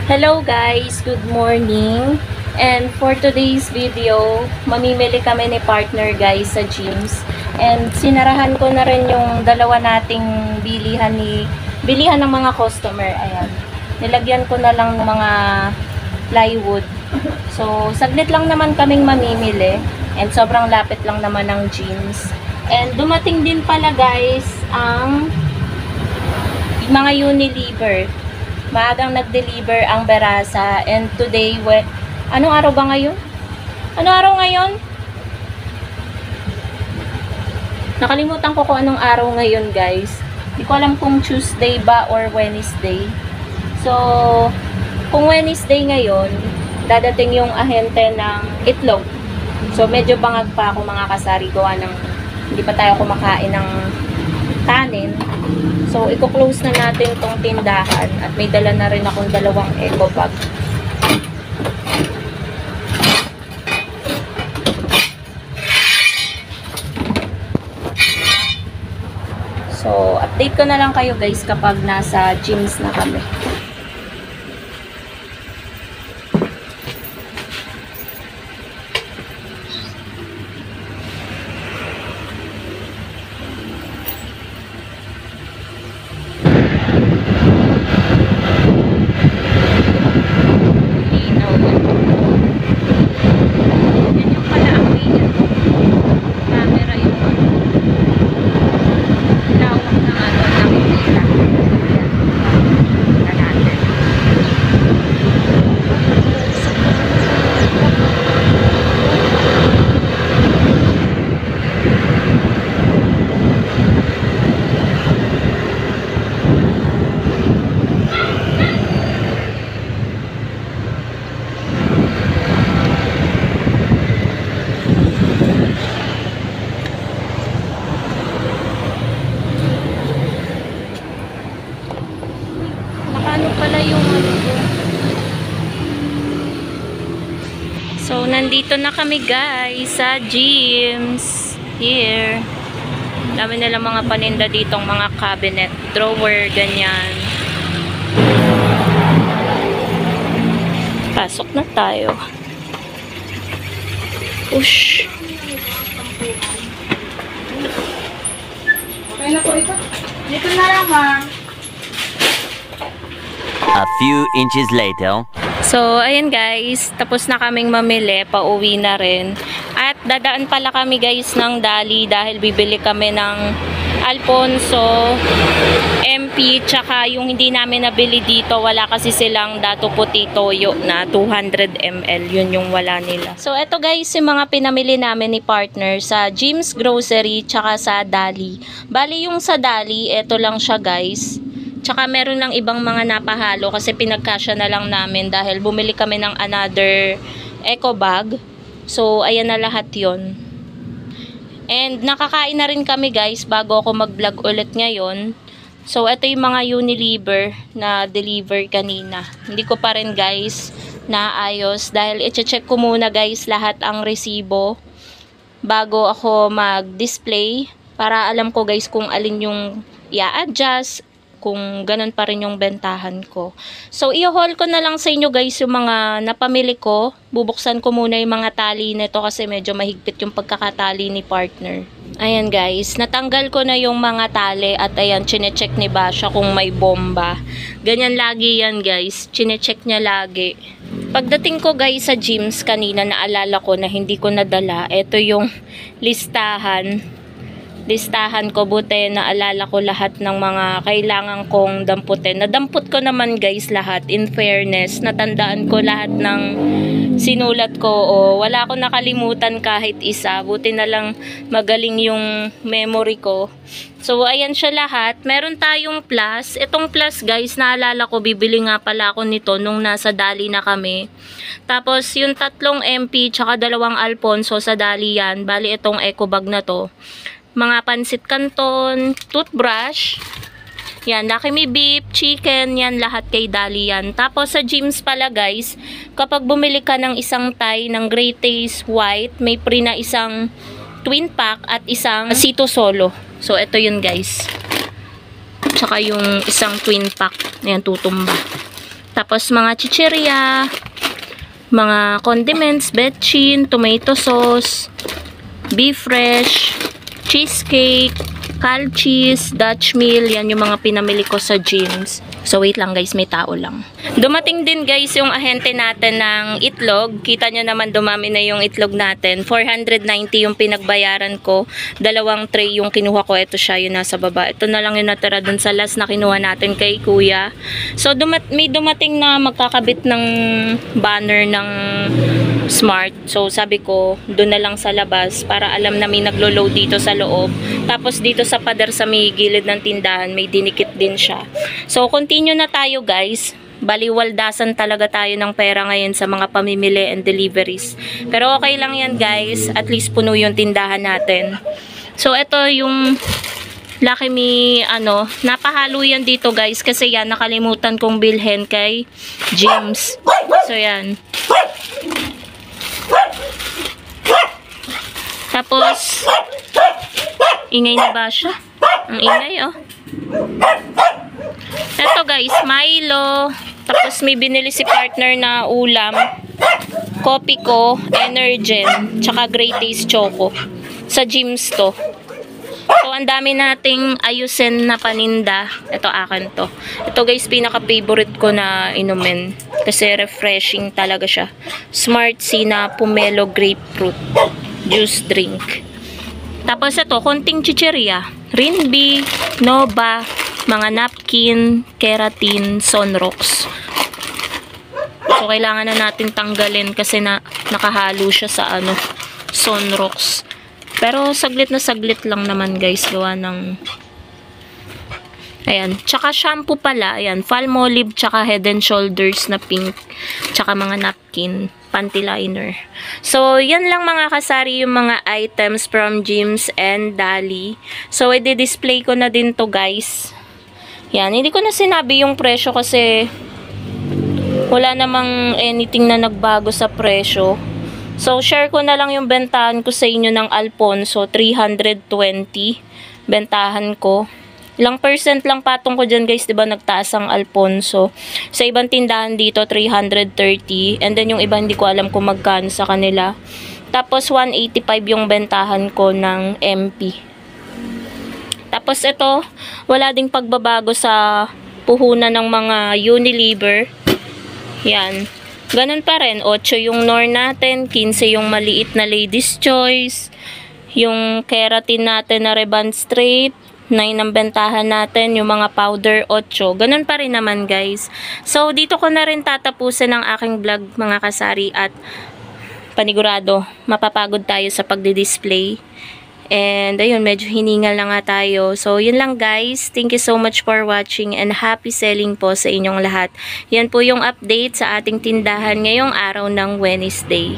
Hello guys, good morning. And for today's video, mamimili kami ni partner guys sa gyms. And sinarahan ko na rin yung dalawa nating bilihan ng mga customer. Ayan. Nilagyan ko na lang ng mga plywood. So, saglit lang naman kaming mamimili. And sobrang lapit lang naman ng gyms. And dumating din pala guys ang mga Unilever. Maagang nag-deliver ang Berasa, and today, anong araw ba ngayon? Anong araw ngayon? Nakalimutan ko kung anong araw ngayon guys. Hindi ko alam kung Tuesday ba or Wednesday. So, kung Wednesday ngayon, dadating yung ahente ng itlog. So, medyo bangag pa ako mga kasari, gawa ng hindi pa tayo kumakain ng kanin. So, i-close na natin tong tindahan at may dala na rin akong dalawang eco bag. So, update ko na lang kayo guys kapag nasa gyms na kami. So, nandito na kami guys sa gyms. Here. Dami nila mga paninda ditong mga cabinet, drawer, ganyan. Pasok na tayo. Push. Okay na po ito. Dito na lang, ma'am. A few inches later. So, ayan guys, tapos na kaming mamili, pauwi na rin. At dadaan pala kami guys ng Dali dahil bibili kami ng Alfonso, MP, tsaka yung hindi namin nabili dito, wala kasi silang Dato Puti Toyo na 200 ml, yun yung wala nila. So, eto guys, yung mga pinamili namin ni partner sa Jim's Grocery, tsaka sa Dali. Bali yung sa Dali, eto lang siya guys. Tsaka meron lang ibang mga napahalo kasi pinagkasya na lang namin dahil bumili kami ng another eco bag. So, ayan na lahat yon. And nakakain na rin kami guys bago ako mag-vlog ulit ngayon. So, ito yung mga Unilever na deliver kanina. Hindi ko pa rin guys naayos dahil i-check ko muna guys lahat ang resibo bago ako mag-display para alam ko guys kung alin yung i-adjust, kung ganun pa rin yung bentahan ko. So, i-haul ko na lang sa inyo guys yung mga napamili ko. Bubuksan ko muna yung mga tali nito kasi medyo mahigpit yung pagkakatali ni partner. Ayan guys, natanggal ko na yung mga tali at ayan, chinecheck ni Basha kung may bomba. Ganyan lagi yan guys, chinecheck niya lagi. Pagdating ko guys sa gyms kanina, naalala ko na hindi ko nadala. Ito yung listahan ko, buti naalala ko lahat ng mga kailangan kong damputin. Nadamput ko naman guys lahat, in fairness. Natandaan ko lahat ng sinulat ko. Wala akong nakalimutan kahit isa. Buti na lang magaling yung memory ko. So, ayan siya lahat. Meron tayong plus. Itong plus guys, naalala ko, bibili nga pala ako nito nung nasa Dali na kami. Tapos, yung 3 MP tsaka 2 Alfonso sa Dali yan. Bali, itong eco bag na to. Mga pansit canton, toothbrush, yan, Lucky Me Beef, chicken, yan, lahat kay Dali yan. Tapos sa gyms pala guys, kapag bumili ka ng isang tie ng Great Taste White, may free na isang twin pack at isang Sito Solo. So, ito yun guys. Tsaka yung isang twin pack, yan, tutumba. Tapos mga chichirya, mga condiments, betchin, tomato sauce, beef fresh, cheesecake, cal cheese, Dutch meal. Yan yung mga pinamili ko sa gyms. So, wait lang guys, may tao lang. Dumating din guys yung ahente natin ng itlog. Kita nyo naman dumami na yung itlog natin. 490 yung pinagbayaran ko. 2 tray yung kinuha ko. Ito siya, yung nasa baba. Ito na lang yung natira dun sa last na kinuha natin kay kuya. So, may dumating na magkakabit ng banner ng Smart. So, sabi ko, doon na lang sa labas para alam na may naglo-load dito sa loob. Tapos, dito sa pader sa may gilid ng tindahan, may dinikit din siya. So, continue na tayo guys. Baliwaldasan talaga tayo ng pera ngayon sa mga pamimili and deliveries. Pero okay lang yan guys. At least puno yung tindahan natin. So, ito yung Lucky Me, napahalo yan dito guys. Kasi yan, nakalimutan kong bilhin kay James. So, yan. Tapos, ingay na ba siya? Ang ingay, oh. Ito guys, Milo. Tapos may binili si partner na ulam. Coffee ko, Energen, tsaka Great Taste Choco. Sa gyms to. So, ang dami nating ayusin na paninda. Ito, akin to. Ito guys, pinaka-favorite ko na inumin. Kasi refreshing talaga siya. Smart Sea na Pomelo Grapefruit Juice Drink. Tapos ito, konting chichirya. Rinbi, Nova, mga napkin, keratin, Sunrocks. So, kailangan na natin tanggalin kasi nakahalo siya sa Sunrocks. Pero saglit na saglit lang naman guys, gawa ng ayan, tsaka shampoo pala, ayan, Palmolive, tsaka Head and Shoulders na pink, tsaka mga napkin, panty liner. So, yan lang mga kasari yung mga items from Gyms and Dali. So, i-display ko na din to guys. Yan, hindi ko na sinabi yung presyo kasi wala namang anything na nagbago sa presyo. So, share ko na lang yung bentahan ko sa inyo ng Alfonso, 320 bentahan ko. Ilang percent lang patong ko dyan guys, diba nagtaas ang Alfonso. Sa ibang tindahan dito, 330. And then yung iba hindi ko alam kung magkano sa kanila. Tapos 185 yung bentahan ko ng MP. Tapos ito, wala ding pagbabago sa puhunan ng mga Unilever. Yan. Ganun pa rin, 8 yung Nor natin, 15 yung maliit na Ladies Choice, yung keratin natin na Reband Straight, 9 ang bentahan natin, yung mga powder 8. Ganun pa rin naman guys. So, dito ko na rin tatapusin ang aking vlog mga kasari at panigurado, mapapagod tayo sa pagdi-display. And ayun, medyo hiningal na nga tayo. So, yun lang guys. Thank you so much for watching and happy selling po sa inyong lahat. Yan po yung update sa ating tindahan ngayong araw ng Wednesday.